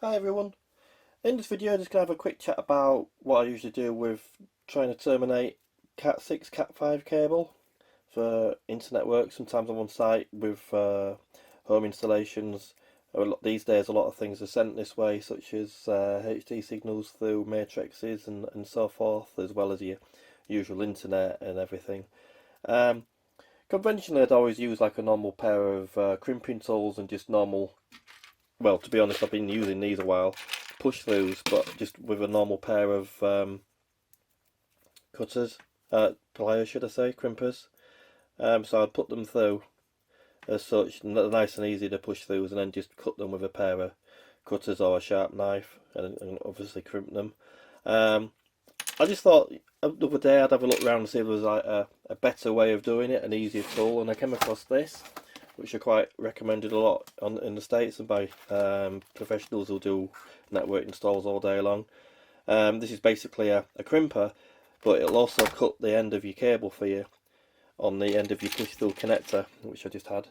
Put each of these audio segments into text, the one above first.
Hi everyone. In this video I'm just going to have a quick chat about what I usually do with trying to terminate Cat 6, Cat 5 cable for internet work. Sometimes I'm on site with home installations. These days a lot of things are sent this way, such as HD signals through matrices and so forth, as well as your usual internet and everything. Conventionally I'd always use like a normal pair of crimping tools and just normal, well, to be honest, I've been using these a while, push-throughs, but just with a normal pair of cutters, pliers should I say, crimpers. So I'd put them through as such, nice and easy to push through, and then just cut them with a pair of cutters or a sharp knife, and obviously crimp them. I just thought the other day I'd have a look around and see if there was like a better way of doing it, an easier tool, and I came across this, which are quite recommended a lot in the States and by professionals who do network installs all day long. This is basically a crimper, but it'll also cut the end of your cable for you on the end of your push-through connector, which I just had.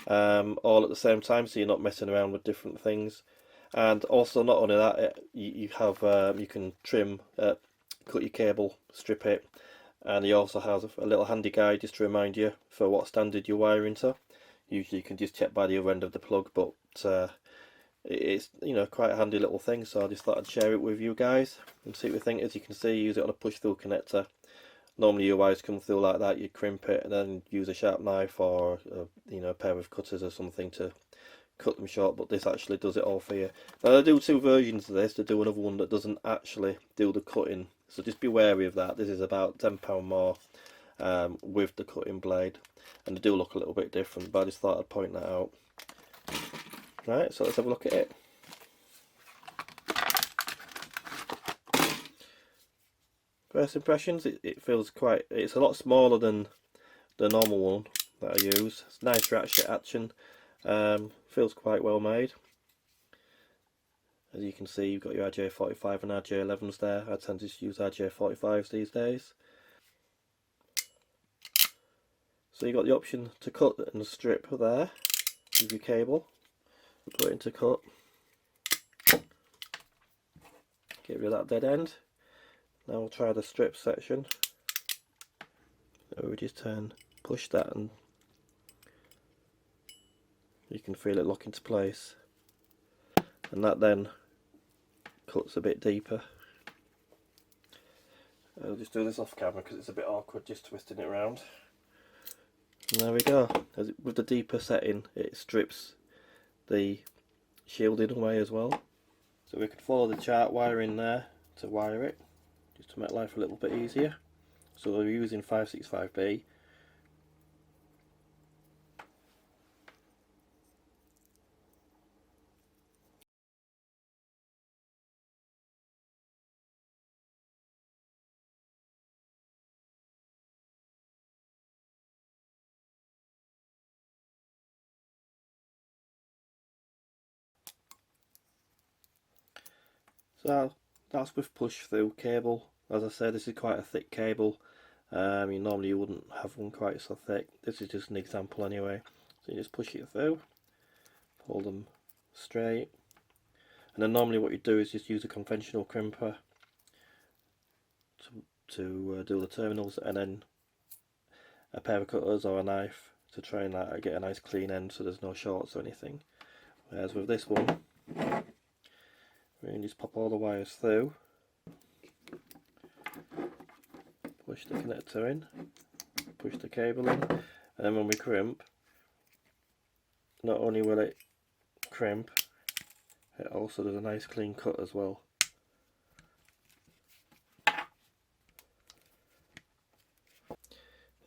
All at the same time, so you're not messing around with different things. And also, not only that, you can trim, cut your cable, strip it, and he also has a little handy guide just to remind you for what standard you're wiring to. Usually you can just check by the other end of the plug, but it's quite a handy little thing, so I just thought I'd share it with you guys and see what you think. As you can see, use it on a push-through connector. Normally your wires come through like that, you crimp it and then use a sharp knife or a pair of cutters or something to cut them short, but this actually does it all for you. Now they do two versions of this. They do another one that doesn't actually do the cutting, so just be wary of that. This is about £10 more with the cutting blade, and they do look a little bit different, but I just thought I'd point that out. Right, so let's have a look at it. First impressions, it feels it's a lot smaller than the normal one that I use. It's nice ratchet action. Feels quite well made. As you can see, you've got your RJ45 and RJ11s there. I tend to use RJ45s these days. So you've got the option to cut and strip there with your cable. Put it into cut. Get rid of that dead end. Now we'll try the strip section. So we just push that, and you can feel it lock into place, and that then cuts a bit deeper. I'll just do this off camera because it's a bit awkward just twisting it around. And there we go. With the deeper setting, it strips the shielding away as well. So we can follow the chart wiring there to wire it, just to make life a little bit easier. So we're using 565B. So that's with push through cable. As I said, this is quite a thick cable. Normally you wouldn't have one quite so thick. This is just an example anyway. So you just push it through, pull them straight, and then normally what you do is just use a conventional crimper to do the terminals, and then a pair of cutters or a knife to try and get a nice clean end so there's no shorts or anything. Whereas with this one, we can just pop all the wires through, push the connector in, push the cable in, and then when we crimp, not only will it crimp, it also does a nice clean cut as well.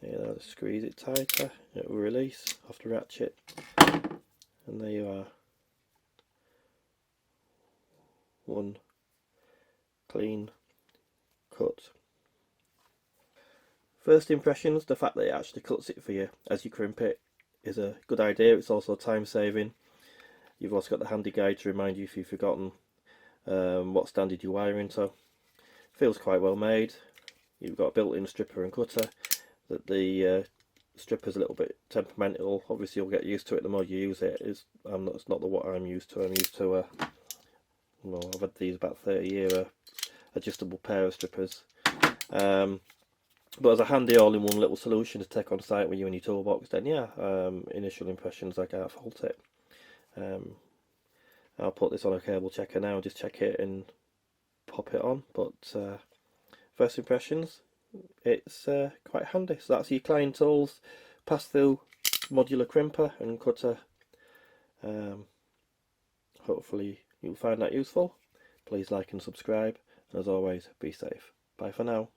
Just squeeze it tighter, it will release off the ratchet, and there you are. One clean cut. First impressions, the fact that it actually cuts it for you as you crimp it is a good idea. It's also time saving. You've also got the handy guide to remind you if you've forgotten what standard you're wiring to. Feels quite well made. You've got a built-in stripper and cutter that the stripper's a little bit temperamental. Obviously you'll get used to it the more you use it. It's not the what I'm used to. I'm used to well, I've had these about 30-year adjustable pair of strippers. But as a handy all-in-one little solution to take on site with you in your toolbox, then yeah, initial impressions, I can't fault it. I'll put this on a cable checker now, just check it and pop it on. But first impressions, it's quite handy. So that's your Klein Tools Pass-Thru Modular Crimper and Cutter. Hopefully you'll find that useful. Please like and subscribe, and as always, be safe. Bye for now.